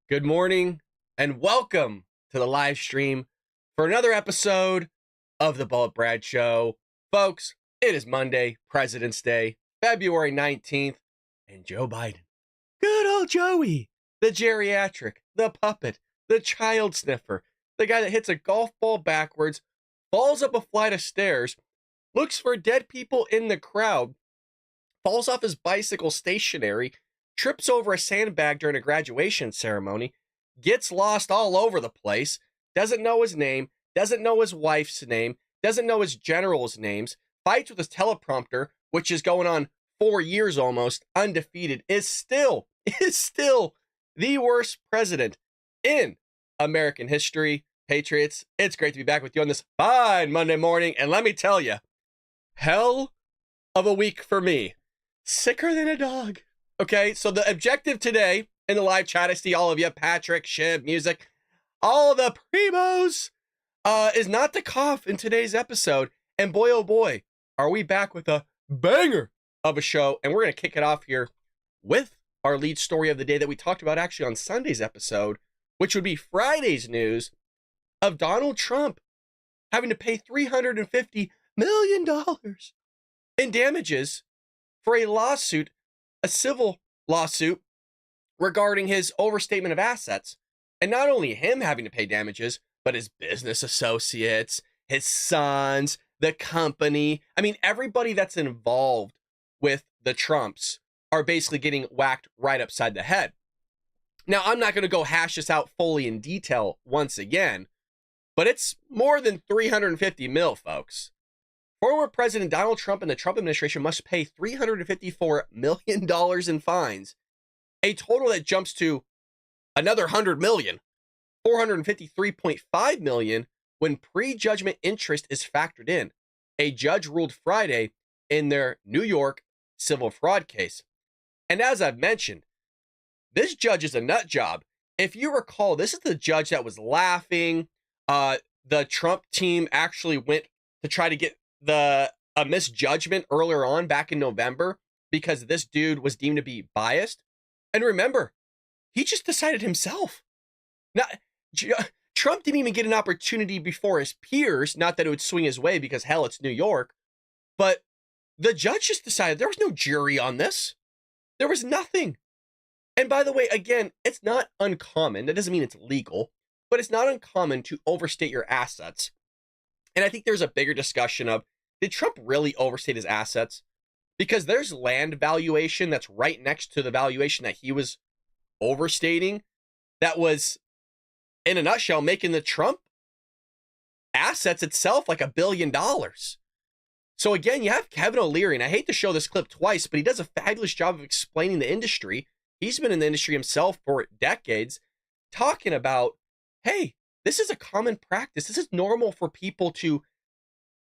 Good morning and welcome to the live stream for another episode of the Bullet Brad Show. Folks, it is Monday, President's Day, February 19th, and Joe Biden, good old Joey, the geriatric, the puppet, the child sniffer, the guy that hits a golf ball backwards, falls up a flight of stairs, looks for dead people in the crowd, falls off his bicycle stationary, trips over a sandbag during a graduation ceremony, gets lost all over the place, doesn't know his name, doesn't know his wife's name, doesn't know his general's names, fights with his teleprompter, which is going on 4 years almost, undefeated, is still the worst president in American history. Patriots, it's great to be back with you on this fine Monday morning, and let me tell you, hell of a week for me. Sicker than a dog. Okay, so the objective today in the live chat, I see all of you, Patrick, Shib, Music, all the primos, is not to cough in today's episode. And boy, oh boy, are we back with a banger of a show. And we're going to kick it off here with our lead story of the day that we talked about actually on Sunday's episode, which would be Friday's news of Donald Trump having to pay $350 million in damages for a lawsuit, a civil lawsuit regarding his overstatement of assets. And not only him having to pay damages, but his business associates, his sons, the company. I mean, everybody that's involved with the Trumps are basically getting whacked right upside the head. Now, I'm not going to go hash this out fully in detail once again, but it's more than 350 mil, folks. Former President Donald Trump and the Trump administration must pay $354 million in fines, a total that jumps to another $100 million, $453.5 million when prejudgment interest is factored in. A judge ruled Friday in their New York civil fraud case. And as I've mentioned, this judge is a nut job. If you recall, this is the judge that was laughing. The Trump team actually went to try to get a misjudgment earlier on back in November because this dude was deemed to be biased. And remember, he just decided himself. Now, Trump didn't even get an opportunity before his peers, not that it would swing his way because, hell, it's New York. But the judge just decided there was no jury on this. There was nothing. And by the way, again, it's not uncommon. That doesn't mean it's legal, but it's not uncommon to overstate your assets. And I think there's a bigger discussion of, did Trump really overstate his assets? Because there's land valuation that's right next to the valuation that he was overstating. that was, in a nutshell, making the Trump assets itself like $1 billion. So again, you have Kevin O'Leary, and I hate to show this clip twice, but he does a fabulous job of explaining the industry. He's been in the industry himself for decades, talking about, hey, this is a common practice. This is normal for people to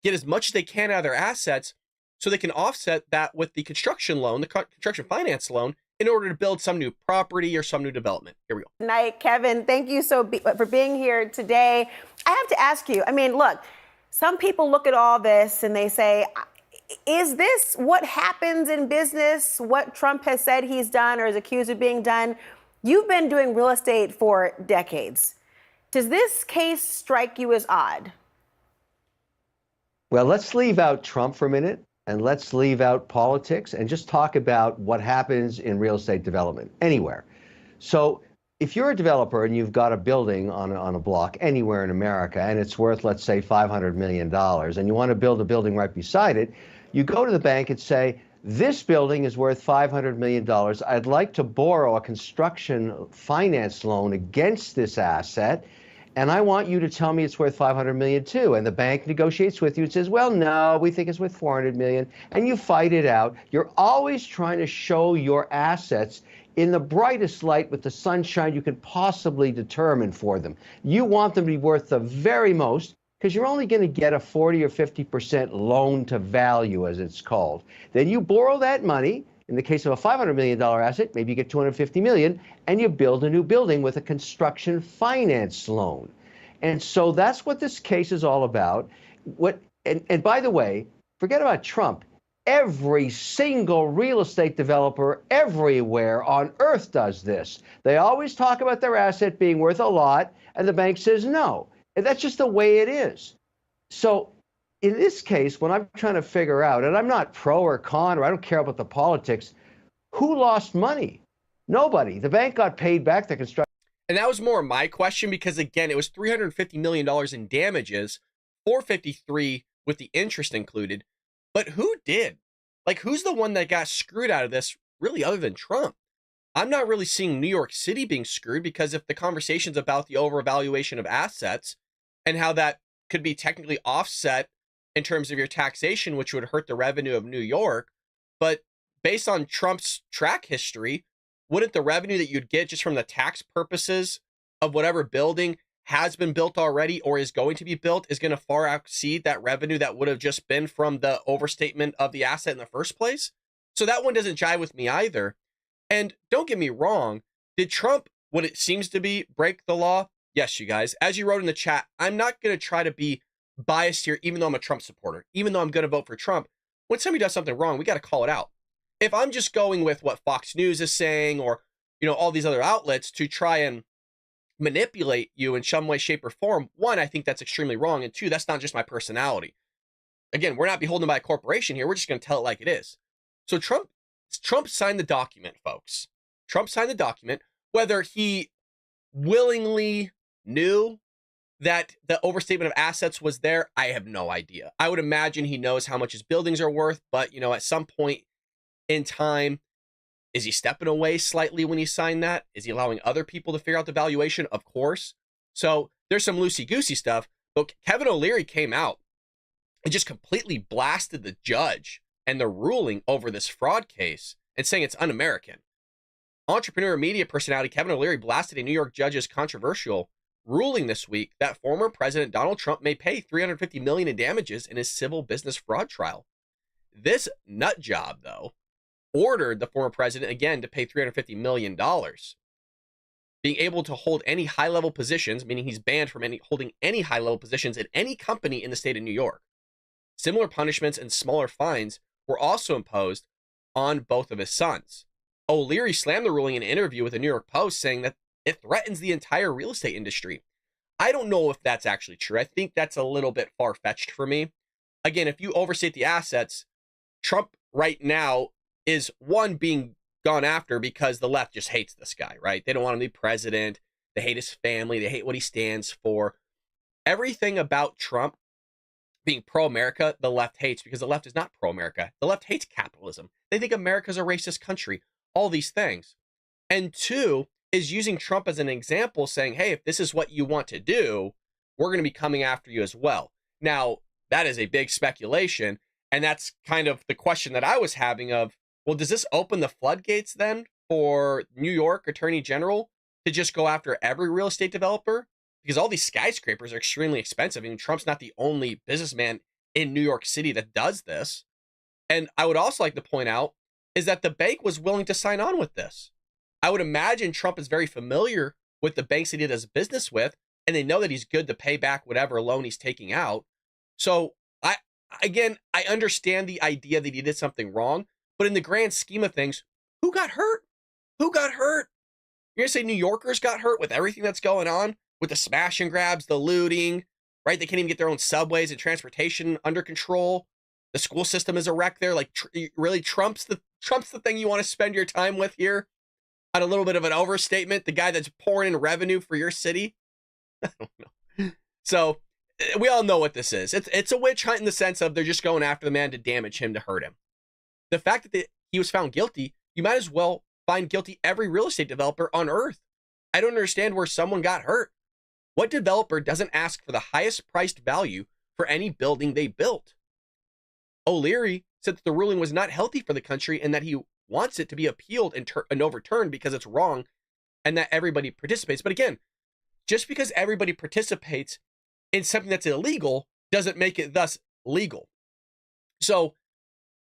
get as much as they can out of their assets so they can offset that with the construction loan, the construction finance loan, in order to build some new property or some new development. Here we go. Good night, Kevin. Thank you for being here today. I have to ask you, I mean, look, some people look at all this and they say, is this what happens in business, what Trump has said he's done or is accused of being done? You've been doing real estate for decades. Does this case strike you as odd? Well, let's leave out Trump for a minute and let's leave out politics and just talk about what happens in real estate development anywhere. So if you're a developer and you've got a building on a block anywhere in America and it's worth, let's say, $500 million and you want to build a building right beside it, you go to the bank and say, this building is worth $500 million. I'd like to borrow a construction finance loan against this asset, and I want you to tell me it's worth $500 million too. And the bank negotiates with you and says, well, no, we think it's worth $400 million. And you fight it out. You're always trying to show your assets in the brightest light with the sunshine you can possibly determine for them. You want them to be worth the very most because you're only going to get a 40 or 50% loan to value, as it's called. Then you borrow that money. In the case of a $500 million asset, maybe you get $250 million, and you build a new building with a construction finance loan. And so that's what this case is all about. And by the way, forget about Trump. Every single real estate developer everywhere on earth does this. They always talk about their asset being worth a lot, and the bank says no. And that's just the way it is. So in this case, when I'm trying to figure out, and I'm not pro or con, or I don't care about the politics, who lost money? Nobody. The bank got paid back the construction. And that was more my question because, again, it was $350 million in damages, $453 with the interest included. But who did? Like, who's the one that got screwed out of this, really, other than Trump? I'm not really seeing New York City being screwed because if the conversation's about the overvaluation of assets and how that could be technically offset in terms of your taxation, which would hurt the revenue of New York. But based on Trump's track history, wouldn't the revenue that you'd get just from the tax purposes of whatever building has been built already or is going to be built is going to far exceed that revenue that would have just been from the overstatement of the asset in the first place? So that one doesn't jive with me either. And don't get me wrong, did Trump, what it seems to be, break the law? Yes, you guys. As you wrote in the chat, I'm not going to try to be biased here, even though I'm a Trump supporter, even though I'm going to vote for Trump. When somebody does something wrong, we got to call it out. If I'm just going with what Fox News is saying or, all these other outlets to try and manipulate you in some way, shape, or form, one, I think that's extremely wrong. And two, that's not just my personality. Again, we're not beholden by a corporation here. We're just going to tell it like it is. So Trump signed the document, folks. Trump signed the document. Whether he willingly knew that the overstatement of assets was there, I have no idea. I would imagine he knows how much his buildings are worth, but, at some point in time, is he stepping away slightly when he signed that? Is he allowing other people to figure out the valuation? Of course. So there's some loosey-goosey stuff, but Kevin O'Leary came out and just completely blasted the judge and the ruling over this fraud case and saying it's un-American. Entrepreneur media personality Kevin O'Leary blasted a New York judge's controversial ruling this week that former President Donald Trump may pay $350 million in damages in his civil business fraud trial. This nut job, though, ordered the former president again to pay $350 million. Being able to hold any high-level positions, meaning he's banned from holding any high-level positions at any company in the state of New York. Similar punishments and smaller fines were also imposed on both of his sons. O'Leary slammed the ruling in an interview with the New York Post, saying that it threatens the entire real estate industry. I don't know if that's actually true. I think that's a little bit far-fetched for me. Again, if you overstate the assets, Trump right now is, one, being gone after because the left just hates this guy, right? They don't want him to be president. They hate his family. They hate what he stands for. Everything about Trump being pro-America, the left hates because the left is not pro-America. The left hates capitalism. They think America's a racist country. All these things. And two, is using Trump as an example, saying, hey, if this is what you want to do, we're going to be coming after you as well. Now, that is a big speculation. And that's kind of the question that I was having of, well, does this open the floodgates then for New York Attorney General to just go after every real estate developer? Because all these skyscrapers are extremely expensive. I mean, Trump's not the only businessman in New York City that does this. And I would also like to point out is that the bank was willing to sign on with this. I would imagine Trump is very familiar with the banks that he does business with, and they know that he's good to pay back whatever loan he's taking out. So I understand the idea that he did something wrong, but in the grand scheme of things, who got hurt? Who got hurt? You're gonna say New Yorkers got hurt with everything that's going on, with the smash and grabs, the looting, right? They can't even get their own subways and transportation under control. The school system is a wreck there. Like, really, Trump's the thing you want to spend your time with here? On a little bit of an overstatement, the guy that's pouring in revenue for your city. I don't know. So we all know what this is. It's a witch hunt in the sense of they're just going after the man to damage him, to hurt him. The fact that he was found guilty, you might as well find guilty every real estate developer on earth. I don't understand where someone got hurt. What developer doesn't ask for the highest priced value for any building they built? O'Leary said that the ruling was not healthy for the country and that he wants it to be appealed and overturned because it's wrong and that everybody participates. But again, just because everybody participates in something that's illegal doesn't make it thus legal. So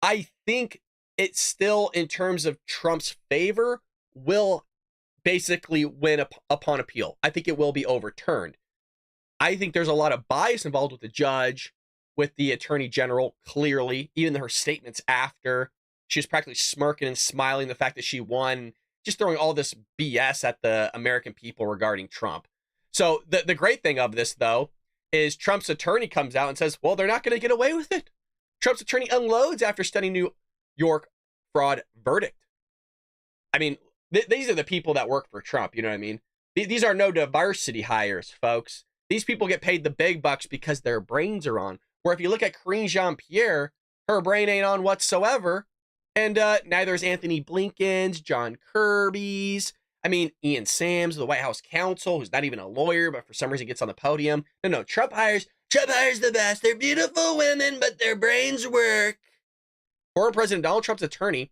I think it still, in terms of Trump's favor, will basically win upon appeal. I think it will be overturned. I think there's a lot of bias involved with the judge, with the attorney general, clearly, even her statements after. She was practically smirking and smiling the fact that she won, just throwing all this BS at the American people regarding Trump. So the great thing of this, though, is Trump's attorney comes out and says, well, they're not going to get away with it. Trump's attorney unloads after studying New York fraud verdict. I mean, these are the people that work for Trump. You know what I mean? These are no diversity hires, folks. These people get paid the big bucks because their brains are on. Where if you look at Karine Jean-Pierre, her brain ain't on whatsoever. And neither is Anthony Blinken's, John Kirby's. I mean, Ian Sams, the White House counsel, who's not even a lawyer, but for some reason gets on the podium. No, Trump hires the best. They're beautiful women, but their brains work. Former President Donald Trump's attorney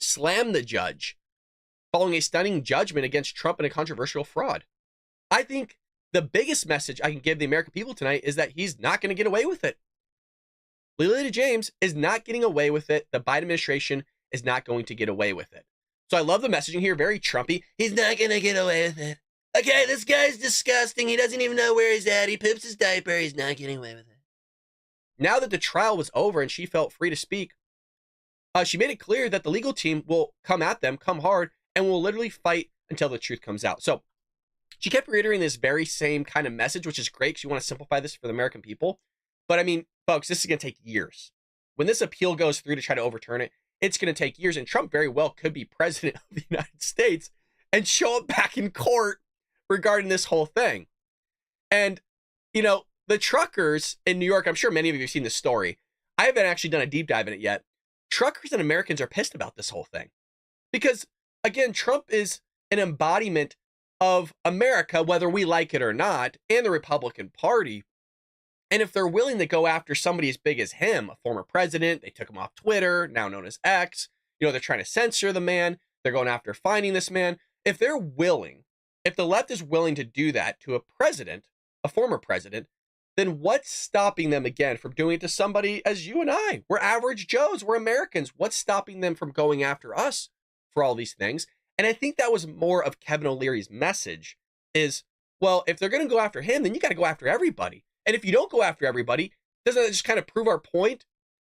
slammed the judge following a stunning judgment against Trump in a controversial fraud. I think the biggest message I can give the American people tonight is that he's not going to get away with it. Lilita James is not getting away with it. The Biden administration is not going to get away with it. So I love the messaging here, very Trumpy. He's not going to get away with it. Okay, this guy's disgusting. He doesn't even know where he's at. He poops his diaper. He's not getting away with it. Now that the trial was over and she felt free to speak, she made it clear that the legal team will come at them, come hard, and will literally fight until the truth comes out. So she kept reiterating this very same kind of message, which is great because you want to simplify this for the American people. But I mean, folks, this is going to take years. When this appeal goes through to try to overturn it, it's going to take years. And Trump very well could be president of the United States and show up back in court regarding this whole thing. And, you know, the truckers in New York, I'm sure many of you have seen this story. I haven't actually done a deep dive in it yet. Truckers and Americans are pissed about this whole thing. Because, again, Trump is an embodiment of America, whether we like it or not, and the Republican Party. And if they're willing to go after somebody as big as him, a former president, they took him off Twitter, now known as X, you know, they're trying to censor the man, they're going after finding this man. If they're willing, if the left is willing to do that to a president, a former president, then what's stopping them again from doing it to somebody as you and I? We're average Joes, we're Americans. What's stopping them from going after us for all these things? And I think that was more of Kevin O'Leary's message is, well, if they're going to go after him, then you got to go after everybody. And if you don't go after everybody, doesn't that just kind of prove our point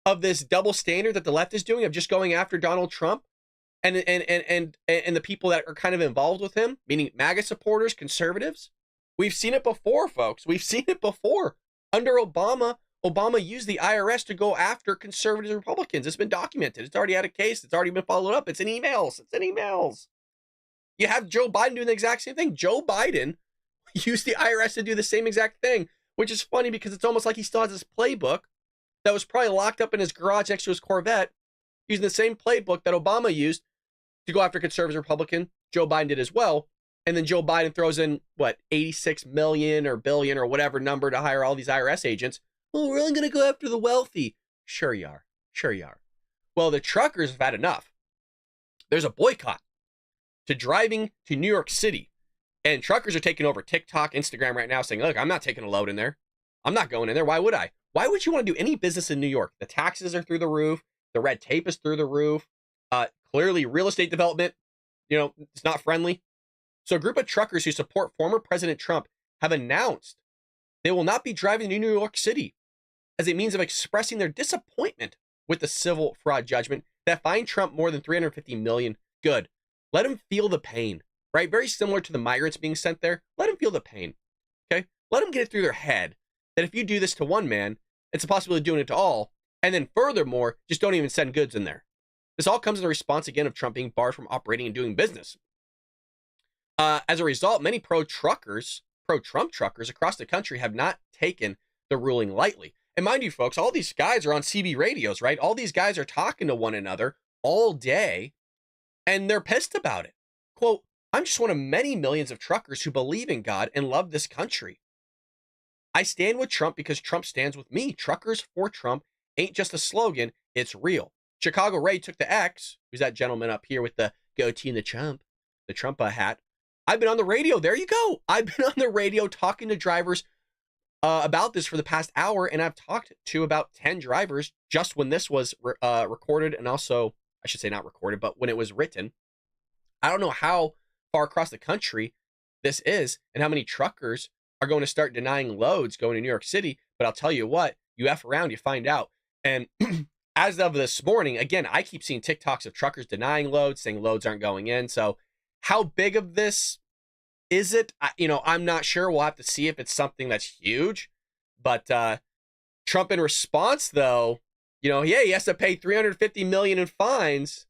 of this double standard that the left is doing of just going after Donald Trump and the people that are kind of involved with him, meaning MAGA supporters, conservatives? We've seen it before, folks. We've seen it before. Under Obama, Obama used the IRS to go after conservative Republicans. It's been documented. It's already had a case. It's already been followed up. It's in emails. You have Joe Biden doing the exact same thing. Joe Biden used the IRS to do the same exact thing, which is funny because it's almost like he still has this playbook that was probably locked up in his garage next to his Corvette, using the same playbook that Obama used to go after conservative Republican Joe Biden did as well. And then Joe Biden throws in, what, 86 million or billion or whatever number to hire all these IRS agents. Oh, we're only going to go after the wealthy. Sure you are. Sure you are. Well, the truckers have had enough. There's a boycott to driving to New York City. And truckers are taking over TikTok, Instagram right now saying, look, I'm not taking a load in there. I'm not going in there. Why would I? Why would you want to do any business in New York? The taxes are through the roof. The red tape is through the roof. Clearly, real estate development, it's not friendly. So a group of truckers who support former President Trump have announced they will not be driving to New York City as a means of expressing their disappointment with the civil fraud judgment that fined Trump more than $350 million. Good. Let him feel the pain, right? Very similar to the migrants being sent there. Let him feel the pain, okay? Let them get it through their head that if you do this to one man, it's a possibility of doing it to all. And then furthermore, just don't even send goods in there. This all comes in the response, again, of Trump being barred from operating and doing business. As a result, many pro-Trump truckers across the country have not taken the ruling lightly. And mind you, folks, all these guys are on CB radios, right? All these guys are talking to one another all day, and they're pissed about it. Quote, I'm just one of many millions of truckers who believe in God and love this country. I stand with Trump because Trump stands with me. Truckers for Trump ain't just a slogan, it's real. Chicago Ray took to X, who's that gentleman up here with the goatee and the Trump hat. I've been on the radio. There you go. I've been on the radio talking to drivers about this for the past hour, and I've talked to about 10 drivers just when this was recorded, and also, I should say not recorded, but when it was written. I don't know how far across the country this is and how many truckers are going to start denying loads going to New York City, but I'll tell you what, you F around, you find out. And as of this morning, again, I keep seeing TikToks of truckers denying loads, saying loads aren't going in. So how big of this is it? I'm not sure. We'll have to see if it's something that's huge. But Trump in response, though, he has to pay $350 million in fines.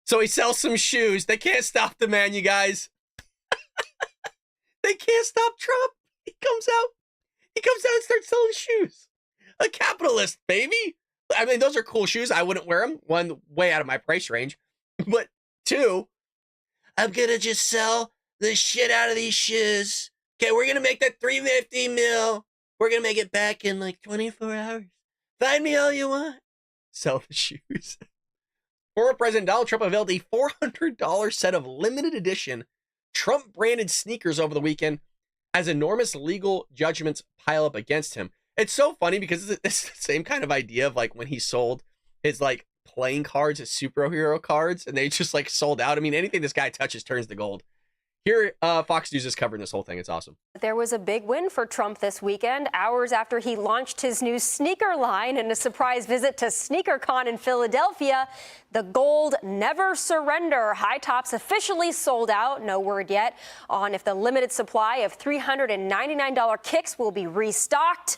So he sells some shoes. They can't stop the man, you guys. They can't stop Trump. He comes out and starts selling shoes. A capitalist, baby. I mean, those are cool shoes. I wouldn't wear them. One, way out of my price range. But two, I'm going to just sell the shit out of these shoes. Okay, we're going to make that $350 million. We're going to make it back in like 24 hours. Find me all you want. Sell the shoes. Former President Donald Trump unveiled a $400 set of limited edition Trump-branded sneakers over the weekend as enormous legal judgments pile up against him. It's so funny because it's the same kind of idea of like when he sold his like playing cards, his superhero cards, and they just like sold out. I mean, anything this guy touches turns to gold. Here, Fox News is covering this whole thing. It's awesome. There was a big win for Trump this weekend, hours after he launched his new sneaker line in a surprise visit to SneakerCon in Philadelphia. The gold Never Surrender high tops officially sold out. No word yet on if the limited supply of $399 kicks will be restocked.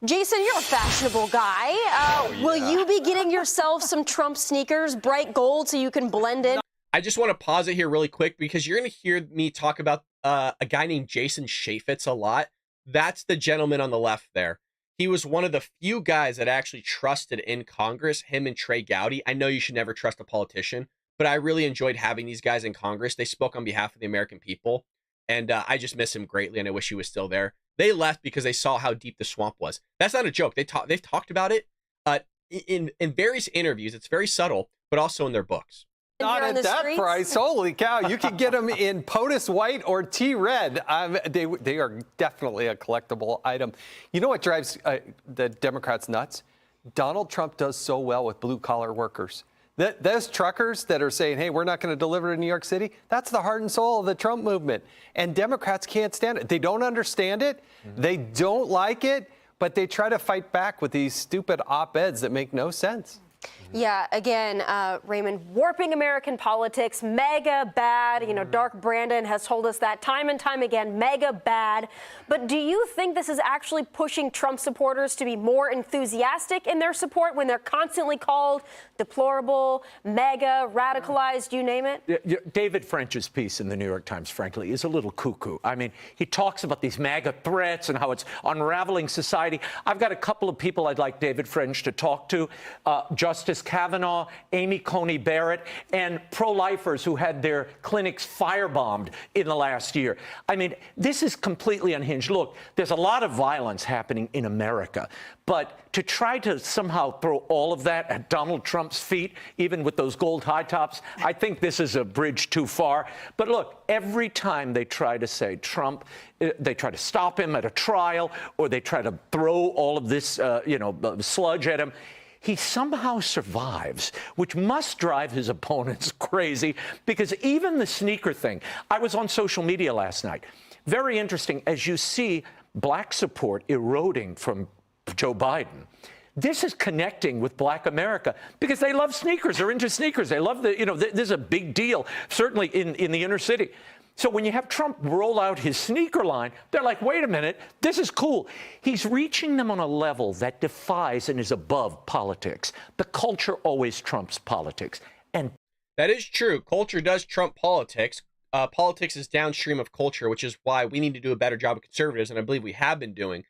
Jason, you're a fashionable guy. Will you be getting yourself some Trump sneakers, bright gold, so you can blend in? I just want to pause it here really quick because you're going to hear me talk about a guy named Jason Chaffetz a lot. That's the gentleman on the left there. He was one of the few guys that actually trusted in Congress, him and Trey Gowdy. I know you should never trust a politician, but I really enjoyed having these guys in Congress. They spoke on behalf of the American people, and I just miss him greatly, and I wish he was still there. They left because they saw how deep the swamp was. That's not a joke. They've talked about it in various interviews. It's very subtle, but also in their books. Not at that price. Holy cow. You can get them in POTUS White or T-Red. They are definitely a collectible item. You know what drives the Democrats nuts? Donald Trump does so well with blue-collar workers. Those truckers that are saying, hey, we're not going to deliver to New York City, that's the heart and soul of the Trump movement. And Democrats can't stand it. They don't understand it. They don't like it. But they try to fight back with these stupid op-eds that make no sense. Yeah, again, Raymond, warping American politics, mega bad. Dark Brandon has told us that time and time again, mega bad. But do you think this is actually pushing Trump supporters to be more enthusiastic in their support when they're constantly called deplorable, mega, radicalized, you name it? David French's piece in the New York Times, frankly, is a little cuckoo. I mean, he talks about these MAGA threats and how it's unraveling society. I've got a couple of people I'd like David French to talk to. Justice Kavanaugh, Amy Coney Barrett, and pro-lifers who had their clinics firebombed in the last year. I mean, this is completely unhinged. Look, there's a lot of violence happening in America, but to try to somehow throw all of that at Donald Trump's feet, even with those gold high tops, I think this is a bridge too far. But look, every time they try to say Trump, they try to stop him at a trial, or they try to throw all of this, sludge at him, he somehow survives, which must drive his opponents crazy, because even the sneaker thing, I was on social media last night. Very interesting, as you see black support eroding from Joe Biden. This is connecting with Black America because they love sneakers. They're into sneakers. They love this is a big deal, certainly in the inner city. So when you have Trump roll out his sneaker line, they're like, wait a minute, this is cool. He's reaching them on a level that defies and is above politics. The culture always trumps politics. And that is true. Culture does trump politics. Politics is downstream of culture, which is why we need to do a better job of conservatives, and I believe we have been doing,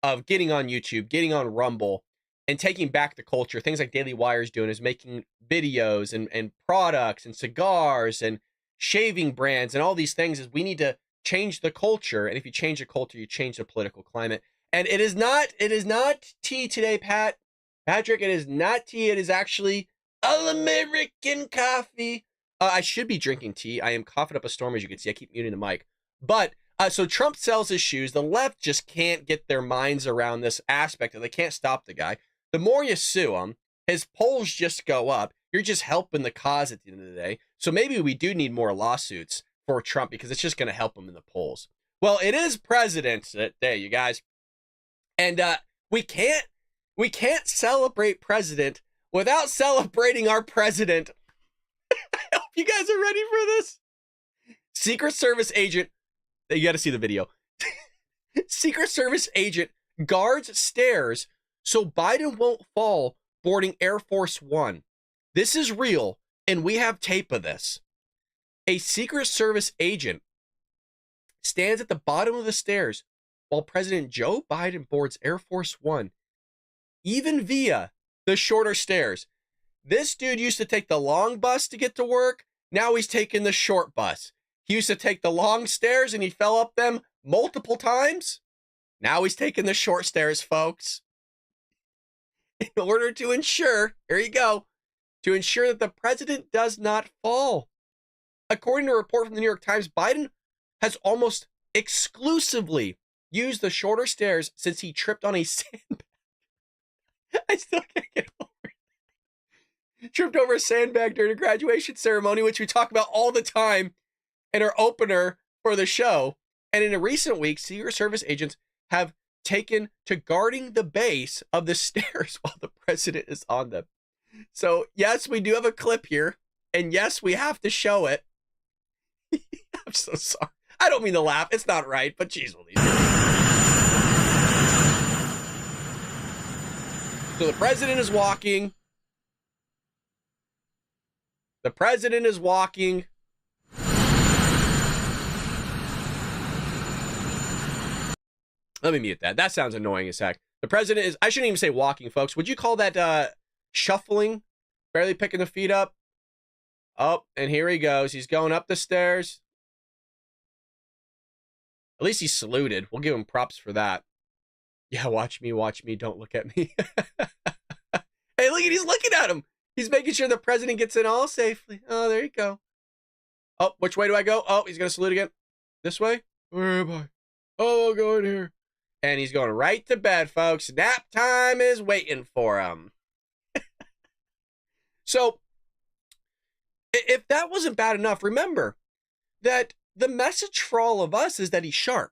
of getting on YouTube, getting on Rumble, and taking back the culture. Things like Daily Wire is doing is making videos and products and cigars and shaving brands and all these things. Is we need to change the culture, and if you change the culture, you change the political climate. And it is not tea today, Patrick. It is not tea. It is actually all-American coffee. I should be drinking tea. I am coughing up a storm, as you can see. I keep muting the mic. But so Trump sells his shoes. The left just can't get their minds around this aspect, and they can't stop the guy. The more you sue him, his polls just go up. You're just helping the cause at the end of the day. So maybe we do need more lawsuits for Trump, because it's just going to help him in the polls. Well, it is President's Day, you guys. And we can't celebrate President without celebrating our president. I hope you guys are ready for this. Secret Service agent, you got to see the video. Secret Service agent guards stairs so Biden won't fall boarding Air Force One. This is real, and we have tape of this. A Secret Service agent stands at the bottom of the stairs while President Joe Biden boards Air Force One, even via the shorter stairs. This dude used to take the long bus to get to work. Now he's taking the short bus. He used to take the long stairs and he fell up them multiple times. Now he's taking the short stairs, folks. In order to ensure, here you go, to ensure that the president does not fall. According to a report from the New York Times, Biden has almost exclusively used the shorter stairs since he tripped on a sandbag. I still can't get over it. Tripped over a sandbag during a graduation ceremony, which we talk about all the time in our opener for the show. And in a recent week, Secret Service agents have taken to guarding the base of the stairs while the president is on them. So, yes, we do have a clip here. And yes, we have to show it. I'm so sorry. I don't mean to laugh. It's not right, but geez, Louise. So the president is walking. The president is walking. Let me mute that. That sounds annoying as heck. The president is, I shouldn't even say walking, folks. Would you call that shuffling? Barely picking the feet up. Oh, and here he goes. He's going up the stairs. At least he saluted. We'll give him props for that. Yeah, watch me, don't look at me. Hey, look at, he's looking at him. He's making sure the president gets in all safely. Oh, there you go. Oh, which way do I go? Oh, he's going to salute again. This way? Where am I? Oh, I'll go in here. And he's going right to bed, folks. Nap time is waiting for him. So, if that wasn't bad enough, remember that the message for all of us is that he's sharp.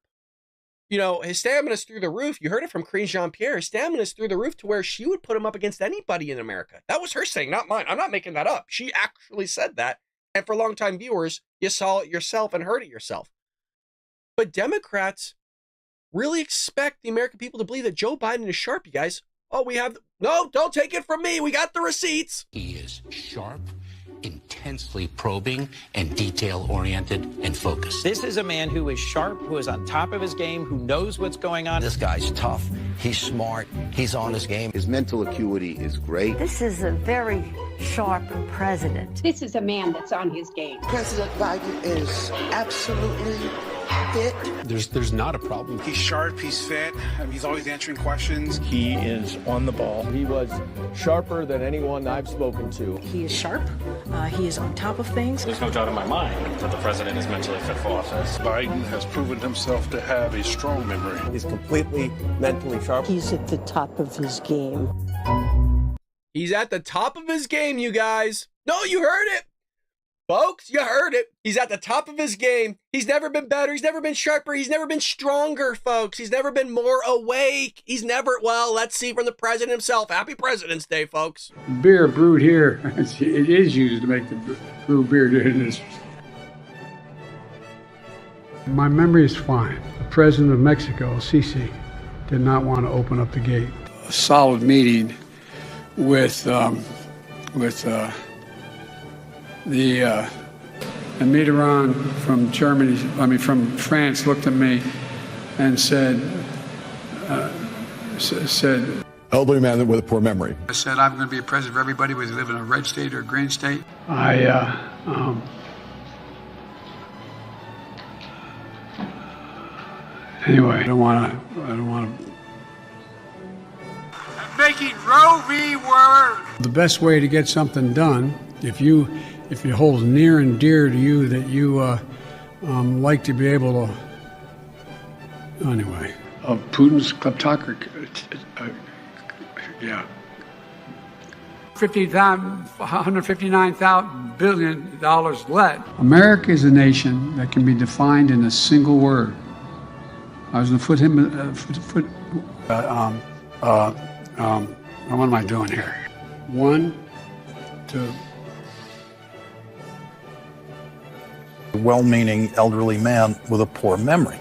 You know, his stamina's through the roof. You heard it from Karine Jean-Pierre. His stamina's through the roof to where she would put him up against anybody in America. That was her saying, not mine. I'm not making that up. She actually said that. And for longtime viewers, you saw it yourself and heard it yourself. But Democrats really expect the American people to believe that Joe Biden is sharp, you guys. Oh, we have... No, don't take it from me. We got the receipts. He is sharp, intelligent. intensely probing and detail-oriented and focused. This is a man who is sharp, who is on top of his game, who knows what's going on. This guy's tough, he's smart, he's on his game. His mental acuity is great. This is a very sharp president. This is a man that's on his game. President Biden is absolutely fit. There's not a problem. He's sharp, he's fit, he's always answering questions. He is on the ball. He was sharper than anyone I've spoken to. He is sharp. He is on top of things. There's no doubt in my mind that the president is mentally fit for office. Biden has proven himself to have a strong memory. He's completely mentally sharp. He's at the top of his game. He's at the top of his game, you guys. No, you heard it. Folks, you heard it. He's at the top of his game. He's never been better. He's never been sharper. He's never been stronger, folks. He's never been more awake. He's never, well, let's see from the president himself. Happy President's Day, folks. Beer brewed here, it is used to make the brew beer. My memory is fine. The president of Mexico, Sisi, did not want to open up the gate. A solid meeting with the Mitterrand from Germany, from France, looked at me and said, elderly man with a poor memory. I said, I'm going to be a president for everybody, whether you live in a red state or a green state. Anyway, I don't want to. Making Roe v. Wade. The best way to get something done, if it holds near and dear to you that you like to be able to, anyway. Of Putin's kleptocracy, yeah. $159 billion left. America is a nation that can be defined in a single word. I was going to what am I doing here? 1, 2. A well-meaning elderly man with a poor memory.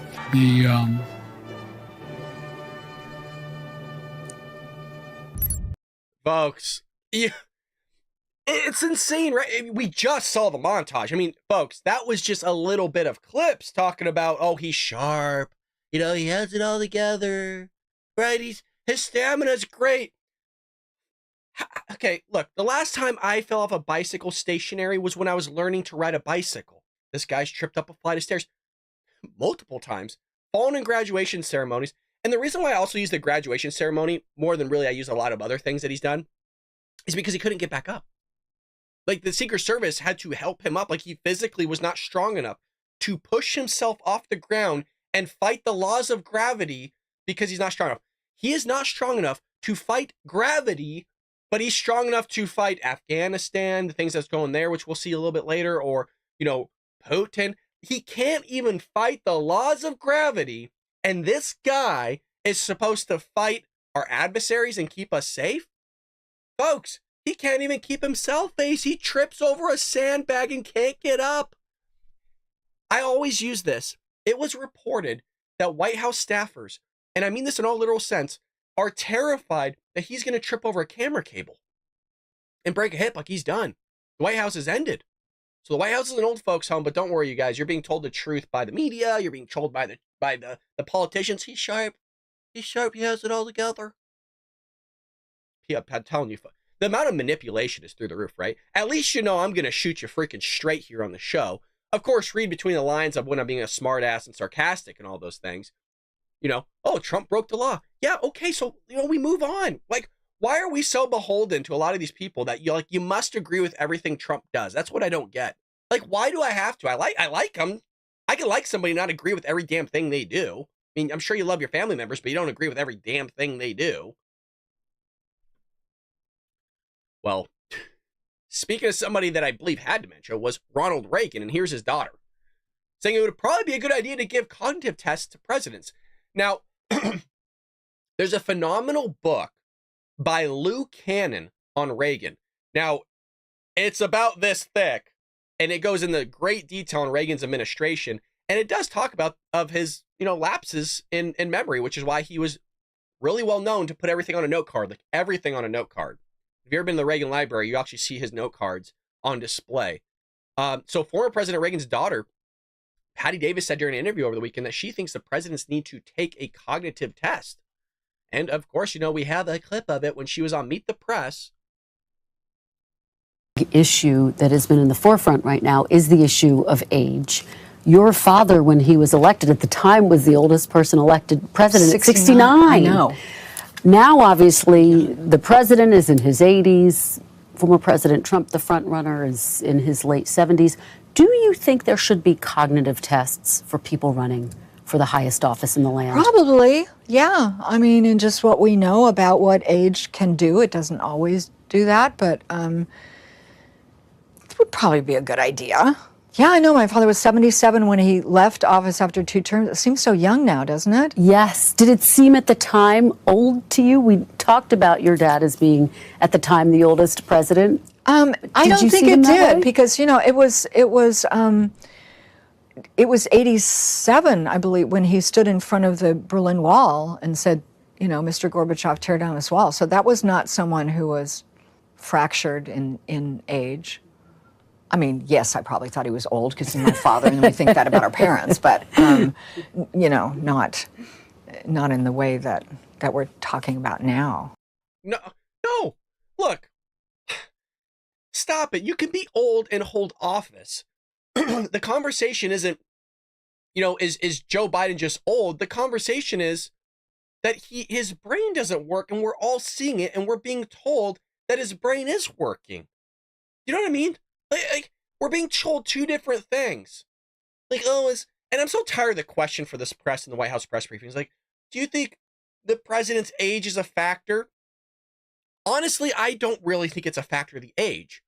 Folks, it's insane, right? We just saw the montage. I mean, folks, that was just a little bit of clips talking about, oh, he's sharp. You know, he has it all together, right? His stamina's great. Okay, look, the last time I fell off a bicycle stationary was when I was learning to ride a bicycle. This guy's tripped up a flight of stairs multiple times, fallen in graduation ceremonies. And the reason why I also use the graduation ceremony more than really I use a lot of other things that he's done is because he couldn't get back up. Like, the Secret Service had to help him up. Like, he physically was not strong enough to push himself off the ground and fight the laws of gravity because he's not strong enough. He is not strong enough to fight gravity, but he's strong enough to fight Afghanistan, the things that's going there, which we'll see a little bit later, or, you know, Putin. He can't even fight the laws of gravity, and this guy is supposed to fight our adversaries and keep us safe? Folks, he can't even keep himself safe. He trips over a sandbag and can't get up. I always use this. It was reported that White House staffers, and I mean this in all literal sense, are terrified that he's going to trip over a camera cable and break a hip like he's done. The White House has ended. So the White House is an old folks home, but don't worry, you guys. You're being told the truth by the media. You're being told by the politicians. He's sharp. He's sharp. He has it all together. Yeah, I'm telling you, the amount of manipulation is through the roof, right? At least you know I'm going to shoot you freaking straight here on the show. Of course, read between the lines of when I'm being a smart ass and sarcastic and all those things. You know, oh, Trump broke the law. Yeah, okay, so, you know, we move on. Like, why are we so beholden to a lot of these people that you must agree with everything Trump does? That's what I don't get. Like, why do I have to? I like them. I can like somebody and not agree with every damn thing they do. I mean, I'm sure you love your family members, but you don't agree with every damn thing they do. Well, speaking of somebody that I believe had dementia was Ronald Reagan, and here's his daughter, saying it would probably be a good idea to give cognitive tests to presidents. Now, there's a phenomenal book by Lou Cannon on Reagan. Now, it's about this thick, and it goes into great detail on Reagan's administration, and it does talk about of his, you know, lapses in memory, which is why he was really well known to put everything on a note card, like everything on a note card. If you've ever been to the Reagan Library, you actually see his note cards on display. So former President Reagan's daughter, Patty Davis, said during an interview over the weekend that she thinks the presidents need to take a cognitive test. And of course, we have a clip of it when she was on Meet the Press. Issue that has been in the forefront right now is the issue of age. Your father, when he was elected at the time, was the oldest person elected president at 69. I know. Now, obviously, the president is in his 80s. Former President Trump, the front runner, is in his late 70s. Do you think there should be cognitive tests for people running for the highest office in the land? Probably, yeah. I mean, in just what we know about what age can do, it doesn't always do that, but it would probably be a good idea. Yeah, I know. My father was 77 when he left office after 2 terms. It seems so young now, doesn't it? Yes. Did it seem at the time old to you? We talked about your dad as being, at the time, the oldest president. I don't think it did, because it was 87, I believe, when he stood in front of the Berlin Wall and said, Mr. Gorbachev, tear down this wall. So that was not someone who was fractured in age. I mean, yes, I probably thought he was old because he's my father, and we think that about our parents, but not in the way that we're talking about now. No, look, stop it. You can be old and hold office. The conversation isn't, is Joe Biden just old? The conversation is that his brain doesn't work, and we're all seeing it, and we're being told that his brain is working. You know what I mean? Like we're being told 2 different things. And I'm so tired of the question for this press in the White House press briefings. Like, do you think the president's age is a factor? Honestly, I don't really think it's a factor of the age.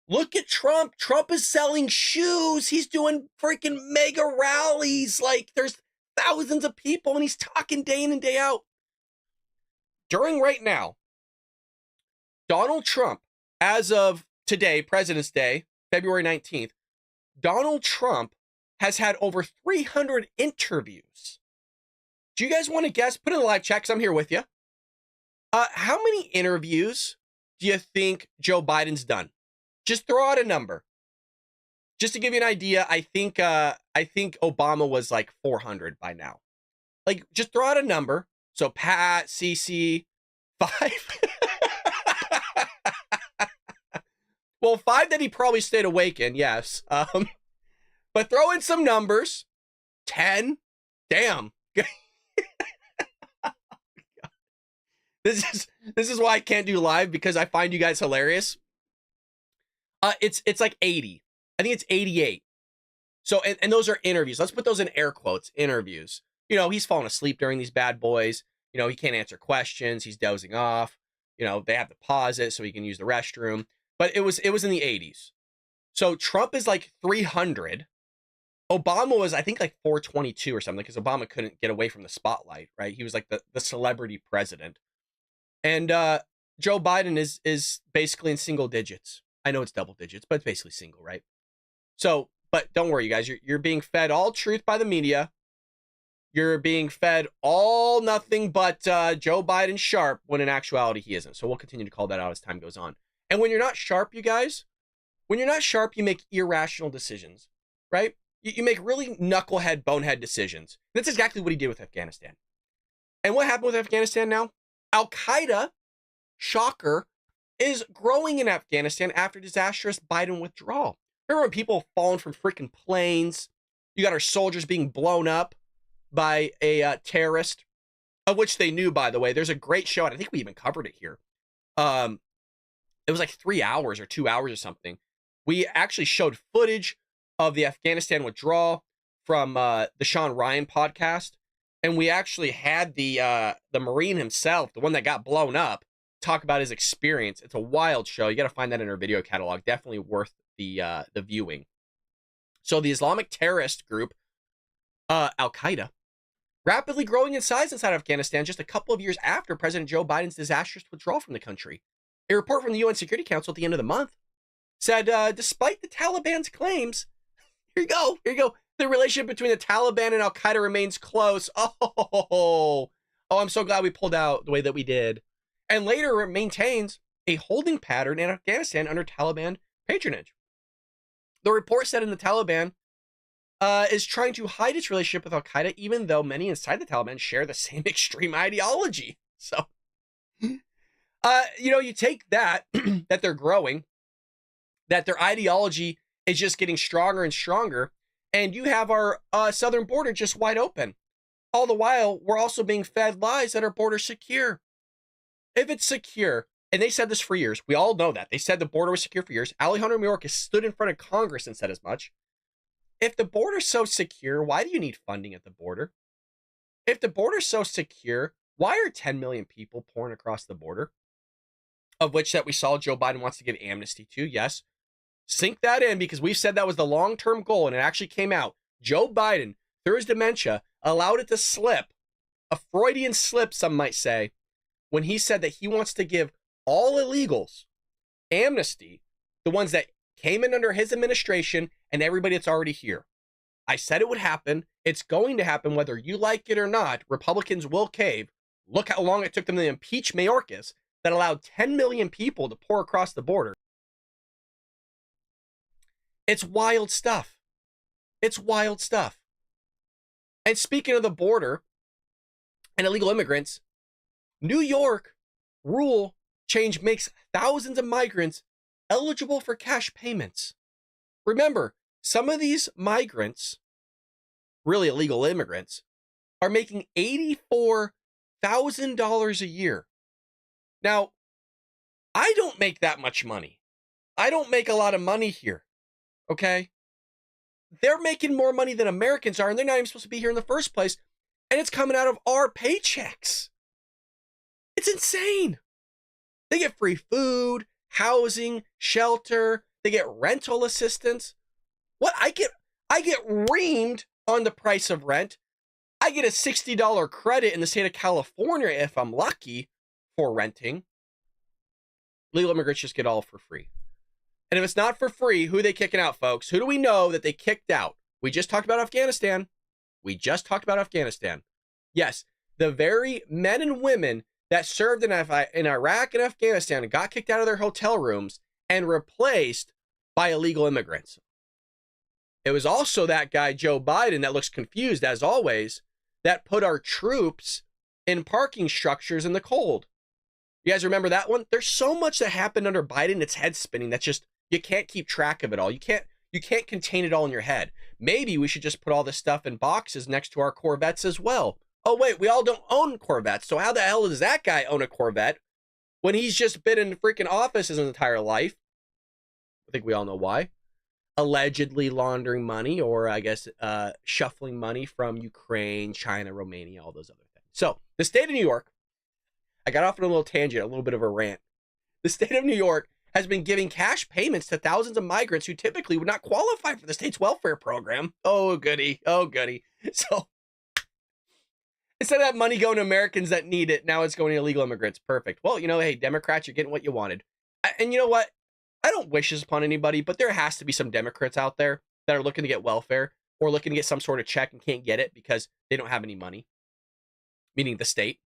Look at Trump. Trump is selling shoes. He's doing freaking mega rallies. Like, there's thousands of people, and he's talking day in and day out. Right now, Donald Trump, as of today, President's Day, February 19th, Donald Trump has had over 300 interviews. Do you guys want to guess? Put in the live chat because I'm here with you. How many interviews do you think Joe Biden's done? Just throw out a number. Just to give you an idea, I think Obama was like 400 by now. Like, just throw out a number. So Pat, CC, 5. Well, 5 that he probably stayed awake in, yes. But throw in some numbers. 10. Damn. This is why I can't do live, because I find you guys hilarious. It's like 80. I think it's 88. So, and those are interviews. Let's put those in air quotes, interviews. He's falling asleep during these bad boys. He can't answer questions. He's dozing off. They have to pause it so he can use the restroom. But it was in the 80s. So Trump is like 300. Obama was, I think, like 422 or something, because Obama couldn't get away from the spotlight, right? He was like the celebrity president. And Joe Biden is basically in single digits. I know it's double digits, but it's basically single, right? So, but don't worry, you guys. You're being fed all truth by the media. You're being fed all nothing but Joe Biden sharp, when in actuality he isn't. So we'll continue to call that out as time goes on. And when you're not sharp, you guys, when you're not sharp, you make irrational decisions, right? You make really knucklehead, bonehead decisions. That's exactly what he did with Afghanistan. And what happened with Afghanistan now? Al-Qaeda, shocker, is growing in Afghanistan after disastrous Biden withdrawal. Remember when people falling from freaking planes? You got our soldiers being blown up by a terrorist, of which they knew, by the way. There's a great show, and I think we even covered it here. It was like 3 hours or 2 hours or something. We actually showed footage of the Afghanistan withdrawal from the Sean Ryan podcast. And we actually had the Marine himself, the one that got blown up, talk about his experience. It's a wild show. You got to find that in our video catalog. Definitely worth the viewing. So the Islamic terrorist group, Al-Qaeda, rapidly growing in size inside Afghanistan just a couple of years after President Joe Biden's disastrous withdrawal from the country. A report from the UN Security Council at the end of the month said, despite the Taliban's claims, here you go, the relationship between the Taliban and Al-Qaeda remains close. Oh, I'm so glad we pulled out the way that we did. And later it maintains a holding pattern in Afghanistan under Taliban patronage. The report said the Taliban is trying to hide its relationship with Al-Qaeda, even though many inside the Taliban share the same extreme ideology. So, you take that, that they're growing, that their ideology is just getting stronger and stronger, and you have our southern border just wide open. All the while, we're also being fed lies that our border's secure. If it's secure, and they said this for years, we all know that. They said the border was secure for years. Alejandro Mayorkas stood in front of Congress and said as much. If the border's so secure, why do you need funding at the border? If the border's so secure, why are 10 million people pouring across the border? Of which that we saw Joe Biden wants to give amnesty to, yes. Sink that in, because we said that was the long-term goal, and it actually came out. Joe Biden, through his dementia, allowed it to slip, a Freudian slip, some might say, when he said that he wants to give all illegals amnesty, the ones that came in under his administration and everybody that's already here. I said it would happen. It's going to happen whether you like it or not. Republicans will cave. Look how long it took them to impeach Mayorkas that allowed 10 million people to pour across the border. It's wild stuff. It's wild stuff. And speaking of the border and illegal immigrants, New York rule change makes thousands of migrants eligible for cash payments. Remember, some of these migrants, really illegal immigrants, are making $84,000 a year. Now, I don't make that much money. I don't make a lot of money here, okay? They're making more money than Americans are, and they're not even supposed to be here in the first place, and it's coming out of our paychecks. It's insane. They get free food, housing, shelter. They get rental assistance. What? I get reamed on the price of rent. I get a $60 credit in the state of California if I'm lucky for renting. Legal immigrants just get all for free. And if it's not for free, who are they kicking out, folks? Who do we know that they kicked out? We just talked about Afghanistan. Yes, the very men and women that served in Iraq and Afghanistan got kicked out of their hotel rooms and replaced by illegal immigrants. It was also that guy, Joe Biden, that looks confused, as always, that put our troops in parking structures in the cold. You guys remember that one? There's so much that happened under Biden, it's head spinning. That's just, you can't keep track of it all. You can't contain it all in your head. Maybe we should just put all this stuff in boxes next to our Corvettes as well. Oh, wait, we all don't own Corvettes. So how the hell does that guy own a Corvette when he's just been in freaking office his entire life? I think we all know why. Allegedly laundering money, or I guess shuffling money from Ukraine, China, Romania, all those other things. So the state of New York, I got off on a little tangent, a little bit of a rant. The state of New York has been giving cash payments to thousands of migrants who typically would not qualify for the state's welfare program. Oh, goody. Oh, goody. So instead of that money going to Americans that need it, now it's going to illegal immigrants. Perfect. Well, hey, Democrats, you're getting what you wanted. And you know what? I don't wish this upon anybody, but there has to be some Democrats out there that are looking to get welfare or looking to get some sort of check and can't get it because they don't have any money, meaning the state.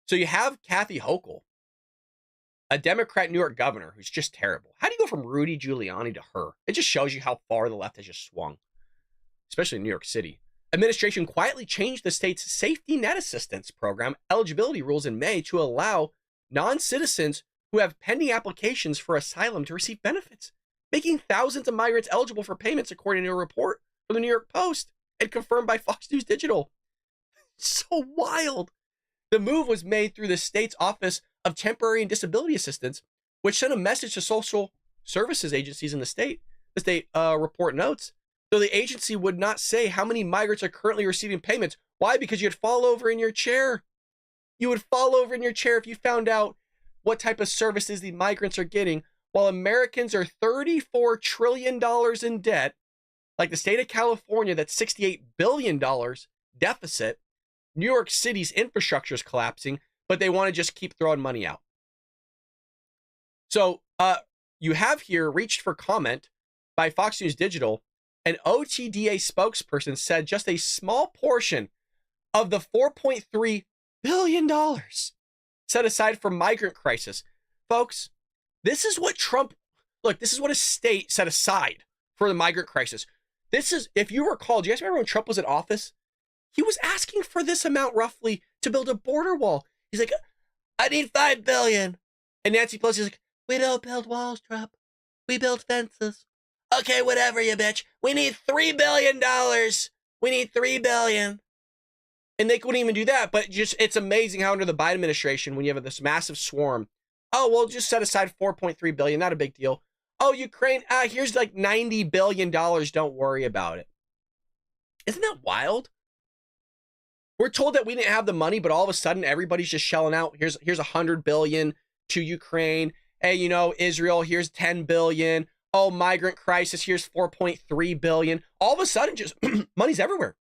So you have Kathy Hochul, a Democrat New York governor who's just terrible. How do you go from Rudy Giuliani to her? It just shows you how far the left has just swung, especially in New York City. Administration quietly changed the state's safety net assistance program eligibility rules in May to allow non-citizens who have pending applications for asylum to receive benefits, making thousands of migrants eligible for payments, according to a report from the New York Post and confirmed by Fox News Digital. So wild. The move was made through the state's Office of Temporary and Disability Assistance, which sent a message to social services agencies in the state. The state report notes, though the agency would not say how many migrants are currently receiving payments. Why? Because you'd fall over in your chair. You would fall over in your chair if you found out what type of services the migrants are getting, while Americans are $34 trillion in debt, like the state of California, that's $68 billion deficit. New York City's infrastructure is collapsing, but they want to just keep throwing money out. So you have here reached for comment by Fox News Digital. An OTDA spokesperson said just a small portion of the $4.3 billion set aside for migrant crisis. Folks, this is what this is what a state set aside for the migrant crisis. This is, if you recall, do you guys remember when Trump was in office? He was asking for this amount roughly to build a border wall. He's like, I need $5 billion. And Nancy Pelosi's like, we don't build walls, Trump. We build fences. Okay, whatever, you bitch. We need $3 billion. We need $3 billion. And they couldn't even do that. But just, it's amazing how under the Biden administration, when you have this massive swarm, oh, we'll just set aside $4.3 billion. Not a big deal. Oh, Ukraine, here's like $90 billion. Don't worry about it. Isn't that wild? We're told that we didn't have the money, but all of a sudden everybody's just shelling out. Here's $100 billion to Ukraine. Hey, you know, Israel, here's $10 billion. Oh, migrant crisis, here's $4.3 billion. All of a sudden, just money's everywhere.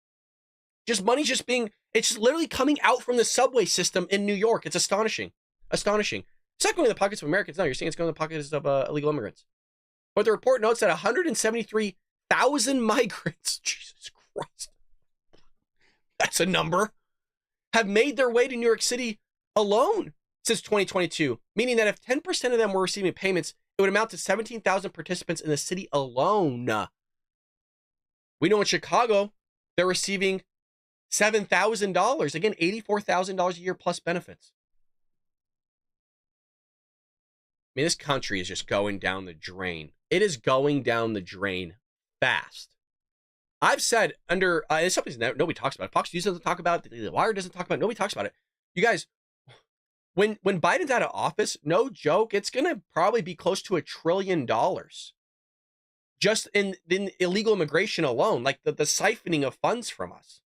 Just money's just being, it's literally coming out from the subway system in New York. It's astonishing. Astonishing. It's not going to the pockets of Americans. No, you're saying it's going to the pockets of illegal immigrants. But the report notes that 173,000 migrants, Jesus Christ, that's a number, have made their way to New York City alone since 2022, meaning that if 10% of them were receiving payments, it would amount to 17,000 participants in the city alone. We know in Chicago, they're receiving $7,000. Again, $84,000 a year plus benefits. I mean, this country is just going down the drain. It is going down the drain fast. I've said under, it's something that nobody talks about. Fox News doesn't talk about it. The Wire doesn't talk about it. Nobody talks about it. You guys, when Biden's out of office, no joke, it's going to probably be close to $1 trillion. Just in illegal immigration alone, like the siphoning of funds from us.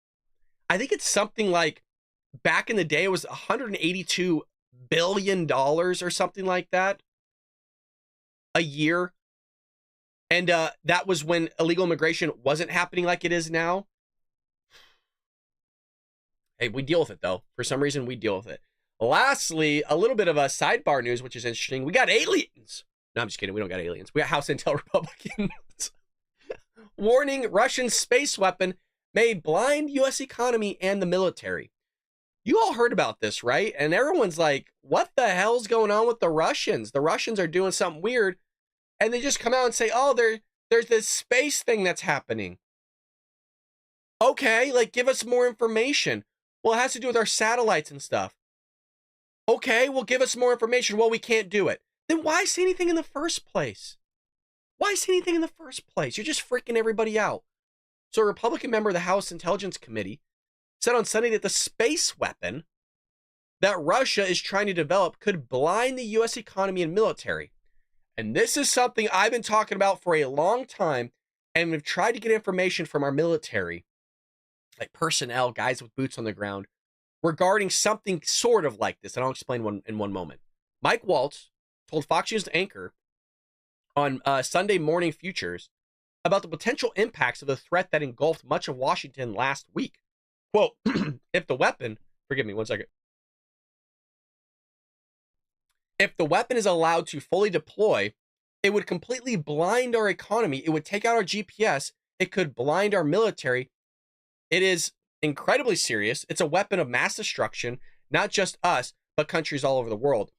I think it's something like, back in the day, it was $182 billion or something like that a year. And that was when illegal immigration wasn't happening like it is now. Hey, we deal with it, though. For some reason, we deal with it. Lastly, a little bit of a sidebar news, which is interesting. We got aliens. No, I'm just kidding. We don't got aliens. We got House Intel Republicans. Warning, Russian space weapon may blind U.S. economy and the military. You all heard about this, right? And everyone's like, what the hell's going on with the Russians? The Russians are doing something weird. And they just come out and say, oh, there's this space thing that's happening. Okay, like, give us more information. Well, it has to do with our satellites and stuff. Okay, well, give us more information. Well, we can't do it. Then why say anything in the first place? Why say anything in the first place? You're just freaking everybody out. So a Republican member of the House Intelligence Committee said on Sunday that the space weapon that Russia is trying to develop could blind the U.S. economy and military. And this is something I've been talking about for a long time, and we've tried to get information from our military, like personnel, guys with boots on the ground, regarding something sort of like this, and I'll explain in one moment. Mike Waltz told Fox News anchor on Sunday Morning Futures about the potential impacts of the threat that engulfed much of Washington last week. Quote, if the weapon, forgive me 1 second. If the weapon is allowed to fully deploy, it would completely blind our economy. It would take out our GPS. It could blind our military. It is incredibly serious. It's a weapon of mass destruction, not just us, but countries all over the world.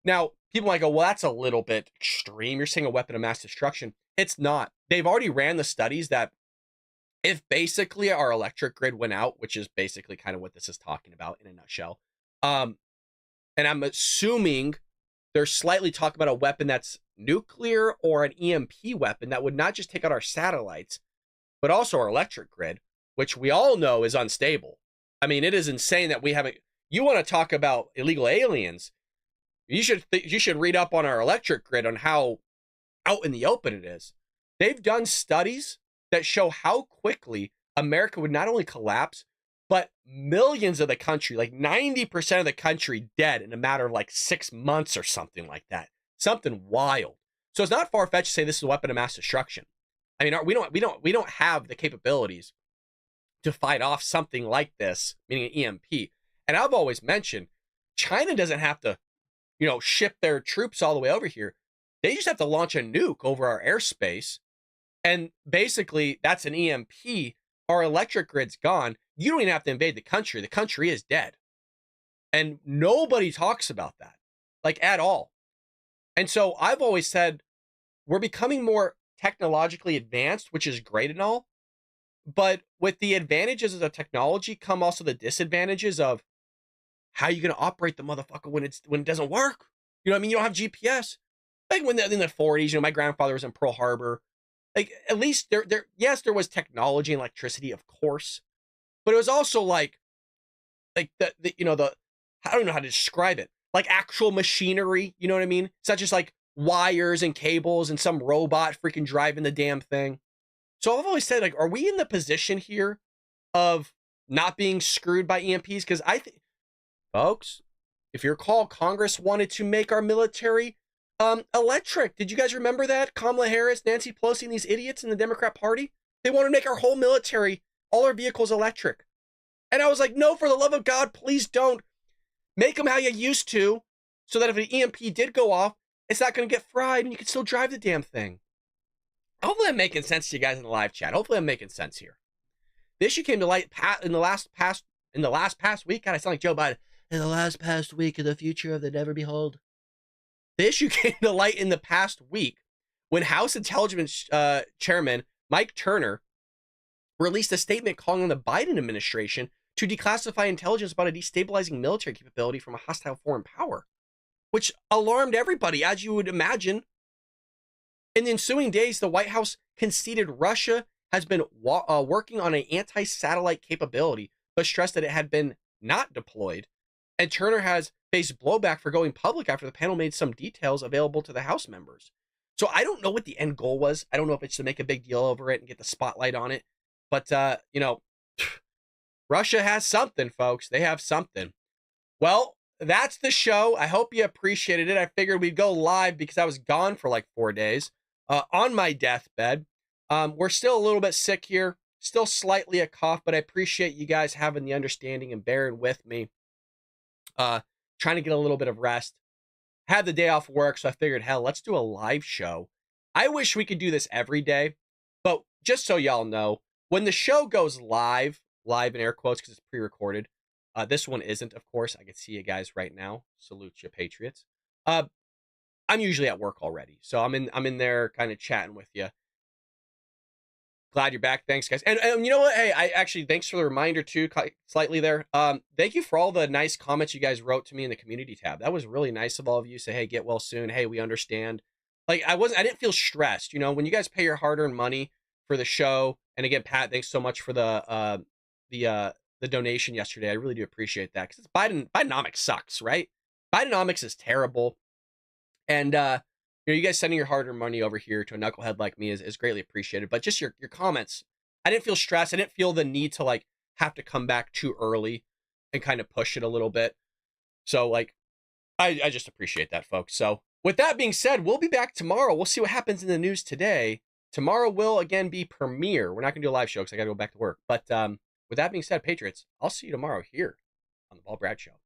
Now, people might go, well, that's a little bit extreme. You're saying a weapon of mass destruction. It's not. They've already ran the studies that if basically our electric grid went out, which is basically kind of what this is talking about in a nutshell, and I'm assuming they're slightly talking about a weapon that's nuclear or an EMP weapon that would not just take out our satellites, but also our electric grid, which we all know is unstable. I mean, it is insane that we haven't. You want to talk about illegal aliens? You should read up on our electric grid on how out in the open it is. They've done studies that show how quickly America would not only collapse, but millions of the country, like 90% of the country, dead in a matter of like 6 months or something like that. Something wild. So it's not far-fetched to say this is a weapon of mass destruction. I mean, we don't have the capabilities to fight off something like this, meaning an EMP. And I've always mentioned, China doesn't have to, ship their troops all the way over here. They just have to launch a nuke over our airspace. And basically, that's an EMP. Our electric grid's gone. You don't even have to invade the country. The country is dead. And nobody talks about that, like at all. And so I've always said, we're becoming more technologically advanced, which is great and all. But with the advantages of the technology come also the disadvantages of how you going to operate the motherfucker when it doesn't work. You know what I mean? You don't have GPS. Like when in the 40s, you know, my grandfather was in Pearl Harbor. Like at least yes, there was technology and electricity, of course, but it was also like the you know, I don't know how to describe it. Like actual machinery, you know what I mean? It's not just like wires and cables and some robot freaking driving the damn thing. So I've always said, like, are we in the position here of not being screwed by EMPs? Because I think, folks, if you recall, Congress wanted to make our military electric. Did you guys remember that? Kamala Harris, Nancy Pelosi, and these idiots in the Democrat Party, they want to make our whole military, all our vehicles electric. And I was like, no, for the love of God, please don't. Make them how you used to, so that if an EMP did go off, it's not going to get fried and you can still drive the damn thing. Hopefully I'm making sense to you guys in the live chat. Hopefully I'm making sense here. The issue came to light in the last past week. God, I sound like Joe Biden. In the last past week of the future of the never behold. The issue came to light in the past week when House Intelligence Chairman Mike Turner released a statement calling on the Biden administration to declassify intelligence about a destabilizing military capability from a hostile foreign power, which alarmed everybody, as you would imagine. In the ensuing days, the White House conceded Russia has been working on an anti-satellite capability, but stressed that it had been not deployed. And Turner has faced blowback for going public after the panel made some details available to the House members. So I don't know what the end goal was. I don't know if it's to make a big deal over it and get the spotlight on it. But, you know, Russia has something, folks. They have something. Well, that's the show. I hope you appreciated it. I figured we'd go live because I was gone for like 4 days on my deathbed. We're still a little bit sick here. Still slightly a cough, but I appreciate you guys having the understanding and bearing with me. Trying to get a little bit of rest. Had the day off work, so I figured, hell, let's do a live show. I wish we could do this every day, but just so y'all know, when the show goes live in air quotes because it's pre-recorded, this one isn't, of course. I can see you guys right now. Salute you, Patriots. I'm usually at work already, so I'm in there kind of chatting with you. Glad you're back. Thanks, guys. And you know what? Hey, I actually, thanks for the reminder too, slightly there. Thank you for all the nice comments you guys wrote to me in the community tab. That was really nice of all of you. Say, hey, get well soon. Hey, we understand. Like I didn't feel stressed. You know, when you guys pay your hard-earned money for the show, and again, Pat, thanks so much for the donation yesterday. I really do appreciate that because Bidenomics sucks, right? Bidenomics is terrible, and you know, you guys sending your hard-earned money over here to a knucklehead like me is greatly appreciated. But just your comments, I didn't feel stressed. I didn't feel the need to like have to come back too early and kind of push it a little bit. So like, I just appreciate that, folks. So with that being said, we'll be back tomorrow. We'll see what happens in the news today. Tomorrow will again be premiere. We're not gonna do a live show because I gotta go back to work. But with that being said, Patriots, I'll see you tomorrow here on the Bald Brad Show.